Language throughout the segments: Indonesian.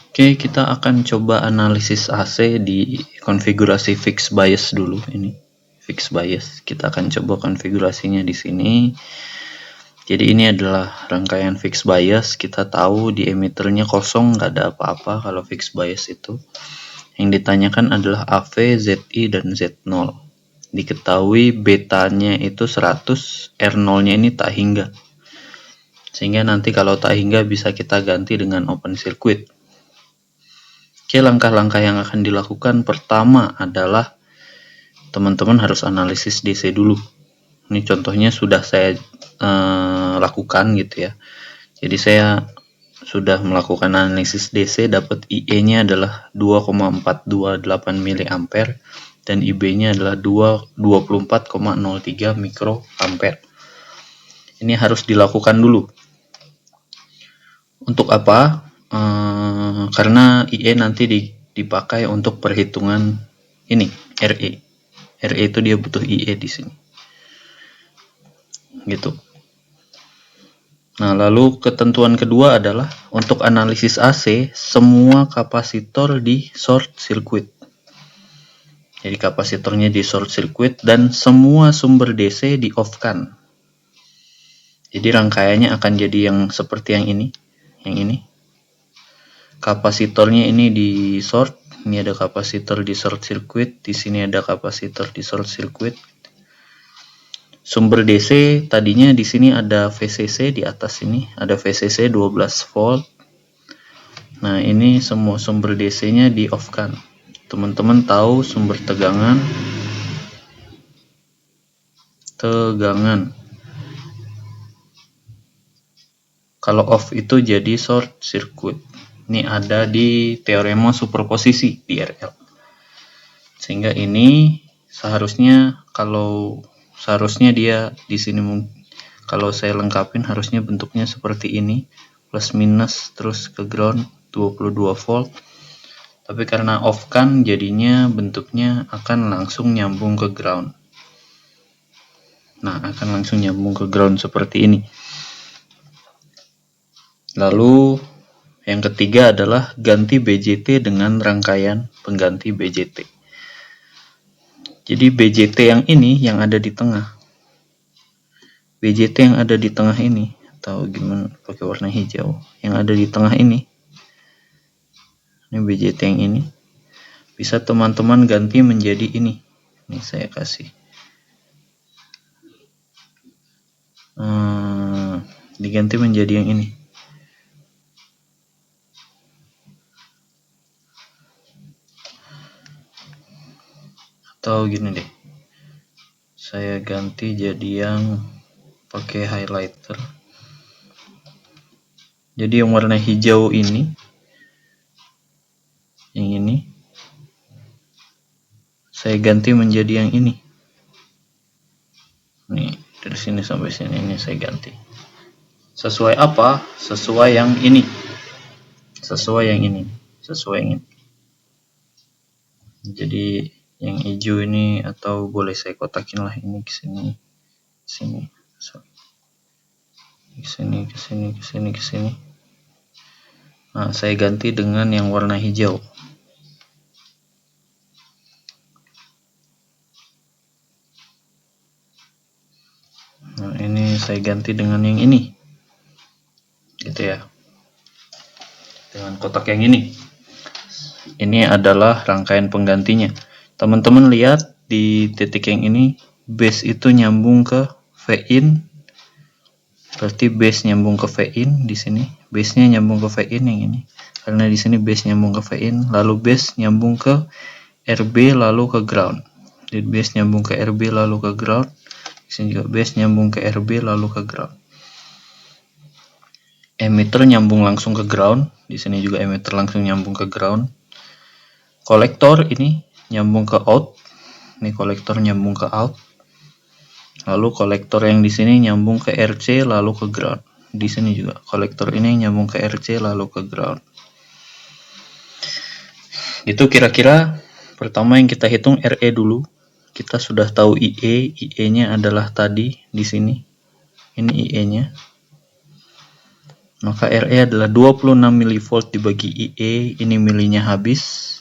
Oke, kita akan coba analisis AC di konfigurasi fixed bias dulu. Ini fixed bias. Kita akan coba konfigurasinya di sini. Jadi ini adalah rangkaian fixed bias. Kita tahu di emitternya kosong, nggak ada apa-apa kalau fixed bias itu. Yang ditanyakan adalah AV, ZI, dan Z0. Diketahui betanya itu 100, R0-nya ini tak hingga. Sehingga nanti kalau tak hingga bisa kita ganti dengan open circuit. Oke, langkah-langkah yang akan dilakukan pertama adalah teman-teman harus analisis DC dulu. Ini contohnya sudah saya lakukan gitu ya. Jadi saya sudah melakukan analisis DC, dapat IE-nya adalah 2,428 mA dan IB-nya adalah 24,03 mikroampere. Ini harus dilakukan dulu. Untuk apa? Karena IE nanti dipakai untuk perhitungan ini RE. RE itu dia butuh IE di sini. Gitu. Nah, lalu ketentuan kedua adalah untuk analisis AC, semua kapasitor di short circuit. Jadi kapasitornya di short circuit dan semua sumber DC di off-kan. Jadi rangkaiannya akan jadi yang seperti yang ini. Yang ini. Kapasitornya ini di short, ini ada kapasitor di short circuit, di sini ada kapasitor di short circuit. Sumber DC tadinya di sini ada VCC, di atas ini ada VCC 12 volt. Nah, ini semua sumber DC-nya di off-kan. Teman-teman tahu sumber tegangan. Kalau off itu jadi short circuit. Ini ada di teorema superposisi di RL. Sehingga ini seharusnya dia di sini, kalau saya lengkapin harusnya bentuknya seperti ini, plus minus terus ke ground 22 volt. Tapi karena off kan jadinya bentuknya akan langsung nyambung ke ground. Nah, akan langsung nyambung ke ground seperti ini. Lalu yang ketiga adalah ganti BJT dengan rangkaian pengganti BJT. Jadi BJT yang ini yang ada di tengah. BJT yang ada di tengah ini, atau gimana pakai warna hijau, yang ada di tengah ini BJT yang ini, bisa teman-teman ganti menjadi ini. Ini saya kasih. Diganti menjadi yang ini. Atau gini deh, saya ganti jadi yang pakai highlighter. Jadi yang warna hijau ini, yang ini, saya ganti menjadi yang ini. Nih, dari sini sampai sini ini saya ganti. Sesuai apa? Sesuai yang ini. Sesuai yang ini. Jadi yang hijau ini, atau boleh saya kotakin lah, ini ke sini, ke sini. Nah, saya ganti dengan yang warna hijau. Nah, ini saya ganti dengan yang ini. Gitu ya. Dengan kotak yang ini. Ini adalah rangkaian penggantinya. Teman-teman lihat di titik yang ini, base itu nyambung ke V-in. Berarti base nyambung ke V-in di sini. Base-nya nyambung ke V-in yang ini. Karena di sini base nyambung ke V-in, lalu base nyambung ke RB lalu ke ground. Jadi base nyambung ke RB lalu ke ground. Di sini juga base nyambung ke RB lalu ke ground. Emitter nyambung langsung ke ground. Di sini juga emitter langsung nyambung ke ground. Kolektor ini nyambung ke out. Ini kolektor nyambung ke out. Lalu kolektor yang di sini nyambung ke RC lalu ke ground. Di sini juga kolektor ini nyambung ke RC lalu ke ground. Itu kira-kira pertama yang kita hitung RE dulu. Kita sudah tahu IE. IE-nya adalah tadi di sini. Ini IE-nya. Maka RE adalah 26 mV dibagi IE, ini milinya habis.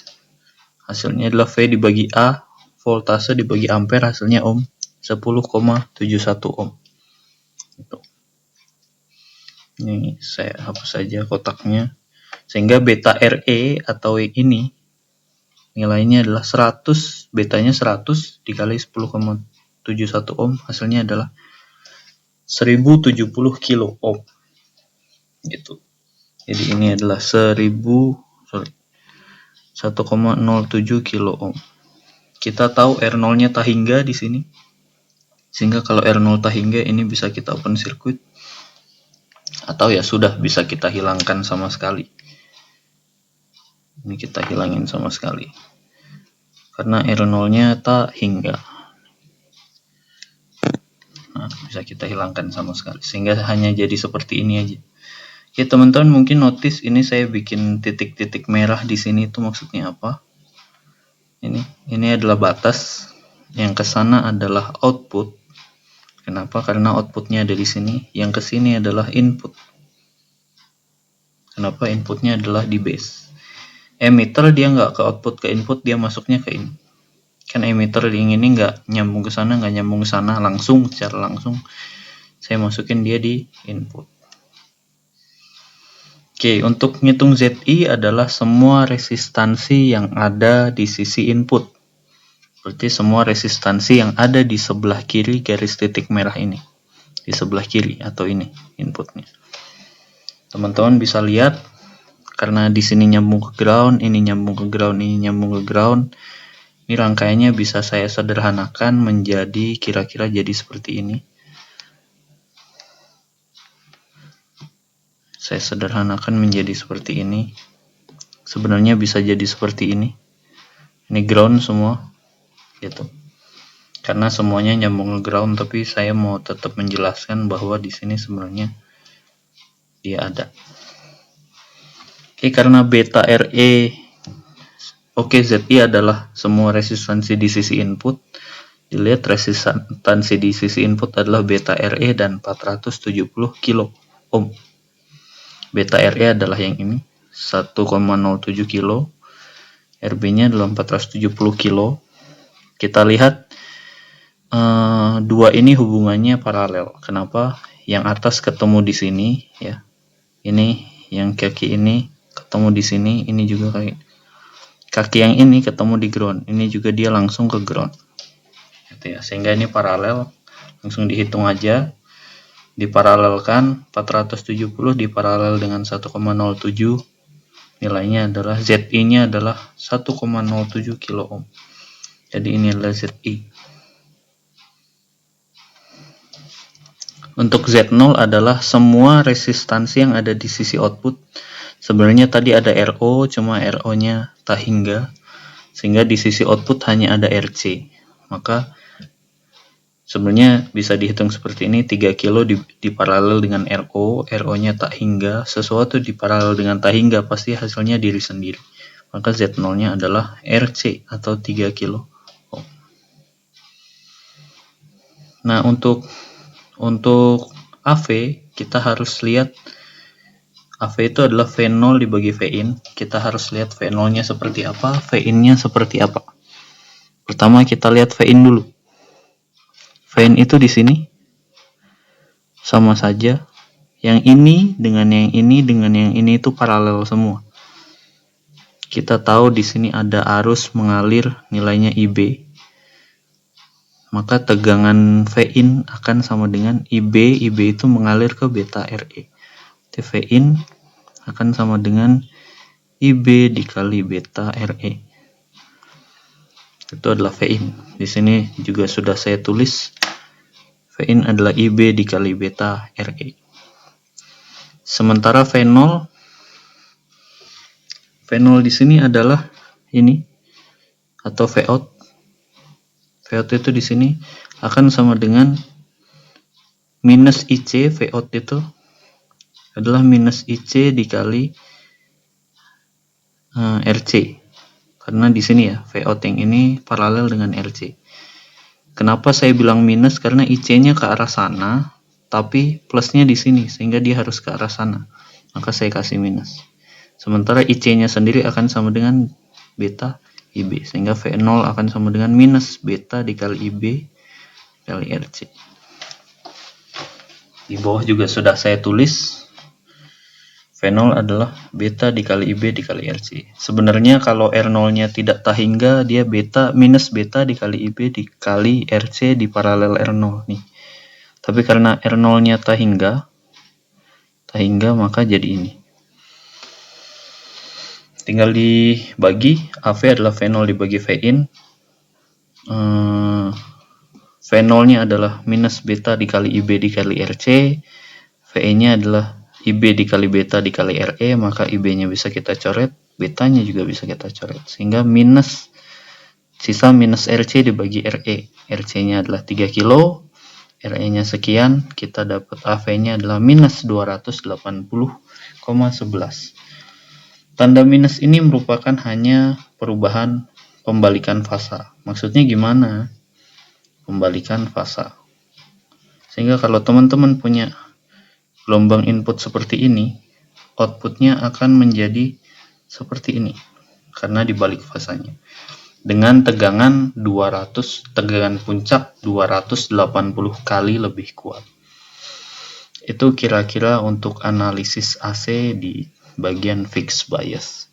Hasilnya adalah V dibagi A, voltase dibagi ampere, hasilnya ohm, 10,71 ohm. Ini saya hapus saja kotaknya. Sehingga beta RE atau ini nilainya adalah 100, betanya 100 dikali 10,71 ohm, hasilnya adalah 1070 kilo ohm. Gitu. Jadi ini adalah 1,07 kilo ohm. Kita tahu R0-nya tak hingga di sini. Sehingga kalau R0 tak hingga ini bisa kita open circuit. Atau ya sudah bisa kita hilangkan sama sekali. Ini kita hilangin sama sekali. Karena R0-nya tak hingga. Nah, bisa kita hilangkan sama sekali. Sehingga hanya jadi seperti ini aja. Oke, teman-teman mungkin notice ini saya bikin titik-titik merah di sini itu maksudnya apa? Ini adalah batas, yang ke sana adalah output. Kenapa? Karena outputnya ada di sini, yang ke sini adalah input. Kenapa? Inputnya adalah di base. Emitter dia nggak ke output ke input, dia masuknya ke in. Kan emitter yang ini nggak nyambung ke sana, nggak nyambung ke sana langsung, secara langsung. Saya masukin dia di input. Oke, untuk ngitung ZI adalah semua resistansi yang ada di sisi input. Berarti semua resistansi yang ada di sebelah kiri garis titik merah ini. Di sebelah kiri atau ini inputnya. Teman-teman bisa lihat, karena di sini nyambung ke ground, ini nyambung ke ground, ini nyambung ke ground. Ini rangkaiannya bisa saya sederhanakan menjadi kira-kira jadi seperti ini. Saya sederhanakan menjadi seperti ini. Sebenarnya bisa jadi seperti ini. Ini ground semua, gitu. Karena semuanya nyambung ke ground, tapi saya mau tetap menjelaskan bahwa di sini sebenarnya dia ada. Oke, karena beta RE, oke, ZI adalah semua resistansi di sisi input. Dilihat resistansi di sisi input adalah beta RE dan 470 kilo ohm. Beta RE adalah yang ini, 1,07 kilo. RB-nya adalah 470 kilo. Kita lihat dua ini hubungannya paralel. Kenapa? Yang atas ketemu di sini, ya. Ini yang kaki ini ketemu di sini, ini juga kaki yang ini ketemu di ground. Ini juga dia langsung ke ground. Gitu ya. Sehingga ini paralel. Langsung dihitung aja. Diparalelkan 470 diparalel dengan 1,07, nilainya adalah ZI-nya adalah 1,07 kilo ohm. Jadi ini adalah ZI. Untuk Z0 adalah semua resistansi yang ada di sisi output. Sebenarnya tadi ada RO, cuma RO-nya tak hingga, sehingga di sisi output hanya ada RC. Maka sebenarnya bisa dihitung seperti ini, 3 kilo diparalel dengan RO, RO-nya tak hingga, sesuatu diparalel dengan tak hingga, pasti hasilnya diri sendiri. Maka Z0-nya adalah RC atau 3 kilo. Nah, untuk AV, kita harus lihat AV itu adalah V0 dibagi Vin. Kita harus lihat V0-nya seperti apa, Vin-nya seperti apa. Pertama kita lihat Vin dulu. Vin itu di sini sama saja. Yang ini dengan yang ini dengan yang ini itu paralel semua. Kita tahu di sini ada arus mengalir, nilainya IB. Maka tegangan Vin akan sama dengan IB. IB itu mengalir ke beta RE. Vin akan sama dengan IB dikali beta RE. Itu adalah Vin. Di sini juga sudah saya tulis. Vin adalah IB dikali beta RE. Sementara V0 di sini adalah ini atau Vout. Vout itu di sini akan sama dengan minus IC. Vout itu adalah minus IC dikali RC. Karena di sini ya, Vout yang ini paralel dengan RC. Kenapa saya bilang minus? Karena IC-nya ke arah sana, tapi plusnya di sini, sehingga dia harus ke arah sana. maka saya kasih minus. Sementara IC nya sendiri akan sama dengan beta IB, sehingga V0 akan sama dengan minus beta dikali IB kali RC. Di bawah juga sudah saya tulis V0 adalah beta dikali IB dikali RC. Sebenarnya kalau R0-nya tidak tahingga, dia beta minus beta dikali IB dikali RC di paralel R0 nih. Tapi karena R0-nya tahingga maka jadi ini. Tinggal dibagi, AV adalah V0 dibagi Vin. V0-nya adalah minus beta dikali IB dikali RC. VE-nya adalah IB dikali beta dikali RE, maka IB-nya bisa kita coret, betanya juga bisa kita coret. Sehingga sisa minus RC dibagi RE. RC-nya adalah 3 kilo, RE-nya sekian, kita dapat AV-nya adalah minus 280,11. Tanda minus ini merupakan hanya perubahan pembalikan fasa. Maksudnya gimana? Pembalikan fasa. Sehingga kalau teman-teman punya gelombang input seperti ini, outputnya akan menjadi seperti ini karena dibalik fasanya dengan tegangan tegangan puncak 280 kali lebih kuat. Itu kira-kira untuk analisis AC di bagian fixed bias.